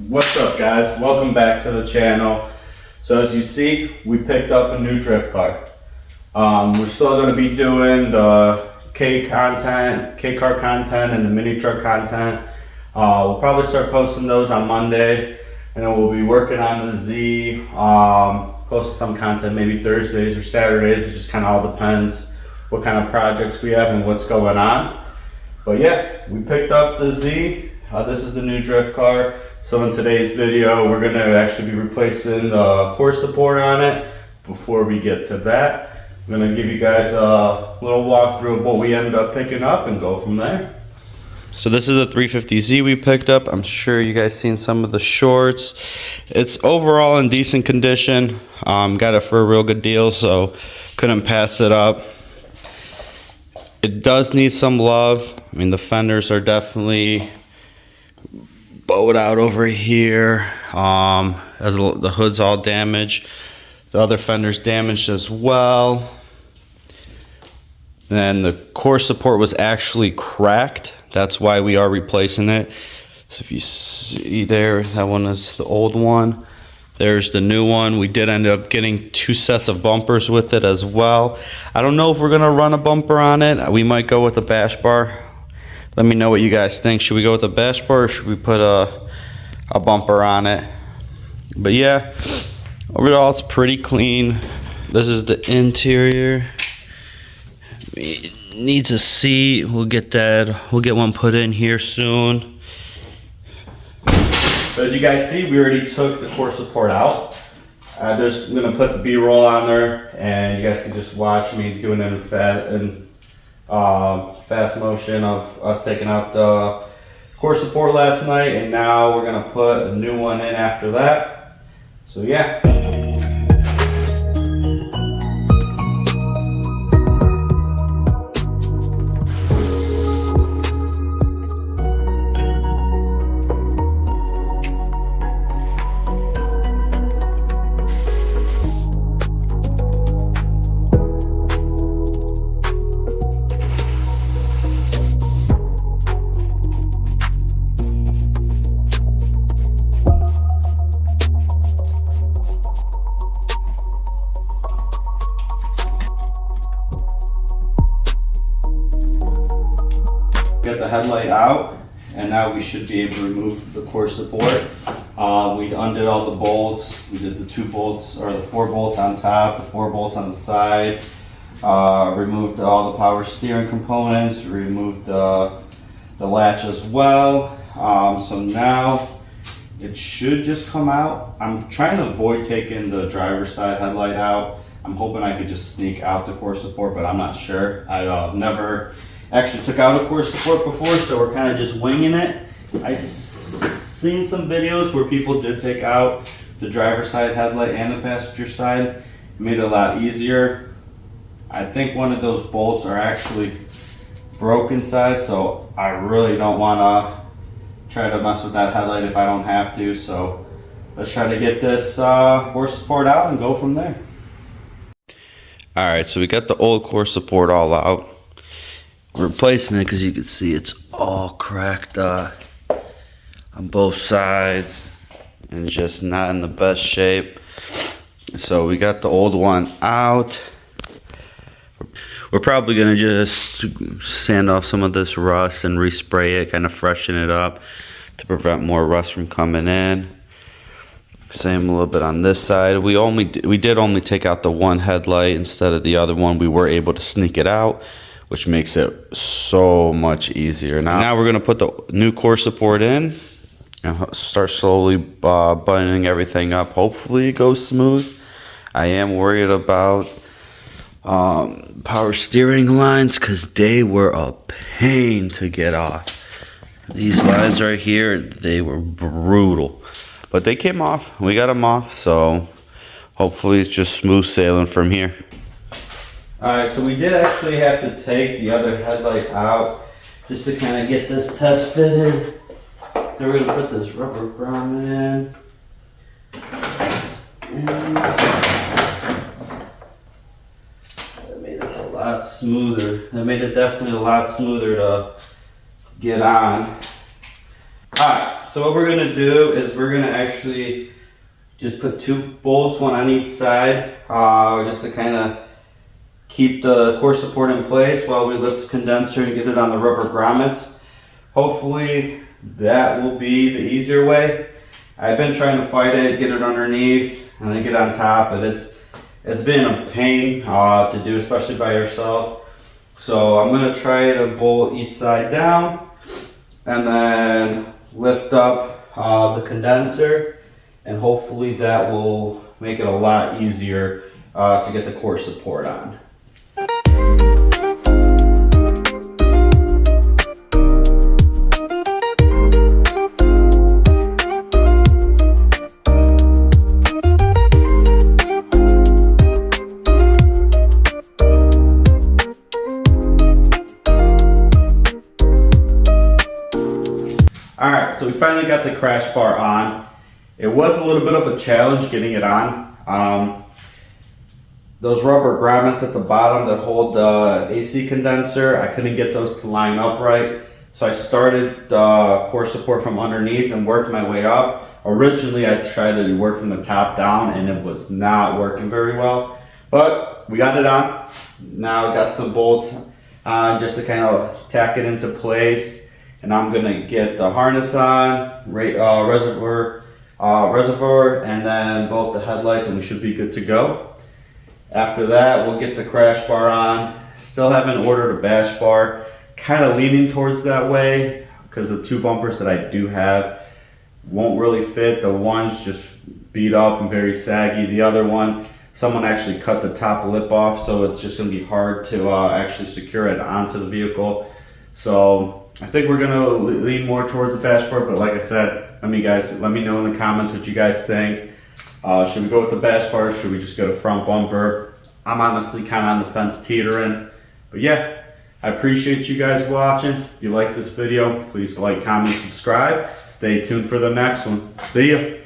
What's up, guys? Welcome back to the channel. So as you see, we picked up a new drift car. We're still going to be doing the K-car content and the mini truck content. We'll probably start posting those on Monday, and then we'll be working on the Z, posting some content maybe Thursdays or Saturdays. It just kind of all depends what kind of projects we have and what's going on. But yeah, we picked up the Z. This is the new drift car. So in today's video, we're gonna actually be replacing the core support on it. Before we get to that, I'm gonna give you guys a little walkthrough of what we ended up picking up and go from there. So this is a 350Z we picked up. I'm sure you guys seen some of the shorts. It's overall in decent condition. Got it for a real good deal, so couldn't pass it up. It does need some love. I mean, the fenders are definitely bowed out over here. As the hood's all damaged. The other fender's damaged as well. And the core support was actually cracked. That's why we are replacing it. So if you see there, that one is the old one. There's the new one. We did end up getting 2 sets of bumpers with it as well. I don't know if we're gonna run a bumper on it. We might go with a bash bar. Let me know what you guys think. Should we go with a bash bar or should we put a bumper on it? But yeah, overall it's pretty clean. This is the interior. It needs a seat. We'll get that. We'll get one put in here soon. So as you guys see, we already took the core support out. I'm gonna put the B-roll on there, and you guys can just watch me doing it in fast motion of us taking out the core support last night, and now we're gonna put a new one in after that. So yeah. Get the headlight out, and now we should be able to remove the core support. We undid all the bolts. We did the 2 bolts, or the 4 bolts on top, the 4 bolts on the side. Removed all the power steering components. Removed the latch as well. So now it should just come out. I'm trying to avoid taking the driver's side headlight out. I'm hoping I could just sneak out the core support, but I'm not sure. I've never actually took out a core support before, so we're kind of just winging it. I've seen some videos where people did take out the driver's side headlight and the passenger side. It made it a lot easier. I think one of those bolts are actually broken inside, so I really don't want to try to mess with that headlight if I don't have to. So let's try to get this core support out and go from there. Alright, so we got the old core support all out. Replacing it because you can see it's all cracked on both sides and just not in the best shape. So we got the old one out. We're probably gonna just sand off some of this rust and respray it, kind of freshen it up to prevent more rust from coming in. Same a little bit on this side. We did only take out the one headlight instead of the other one. We were able to sneak it out, which makes it so much easier. Now we're gonna put the new core support in and start slowly buttoning everything up. Hopefully it goes smooth. I am worried about power steering lines because they were a pain to get off. These lines right here, they were brutal. But they came off, we got them off, so hopefully it's just smooth sailing from here. Alright, so we did actually have to take the other headlight out just to kind of get this test fitted. Then we're going to put this rubber grommet in. That made it a lot smoother. That made it definitely a lot smoother to get on. Alright, so So what we're gonna do is we're gonna actually just put 2 bolts, one on each side, just to kind of keep the core support in place while we lift the condenser and get it on the rubber grommets. Hopefully that will be the easier way. I've been trying to fight it, get it underneath, and then get on top, but it's been a pain to do, especially by yourself. So I'm gonna try to bolt each side down and then lift up the condenser, and hopefully that will make it a lot easier to get the core support on. Alright, so we finally got the crash bar on. It was a little bit of a challenge getting it on. Those rubber grommets at the bottom that hold the AC condenser, I couldn't get those to line up right. So I started the core support from underneath and worked my way up. Originally I tried to work from the top down and it was not working very well. But we got it on. Now I got some bolts on just to kind of tack it into place. And I'm gonna get the harness on, reservoir, and then both the headlights, and we should be good to go. After that, we'll get the crash bar on. Still haven't ordered a bash bar. Kind of leaning towards that way because the 2 bumpers that I do have won't really fit. The one's just beat up and very saggy. The other one, someone actually cut the top lip off, so it's just gonna be hard to actually secure it onto the vehicle. So I think we're gonna lean more towards the bash bar, but like I said, let me know in the comments what you guys think. Should we go with the bash bar? Should we just go to front bumper? I'm honestly kind of on the fence, teetering. But yeah, I appreciate you guys watching. If you like this video, please like, comment, subscribe. Stay tuned for the next one. See ya.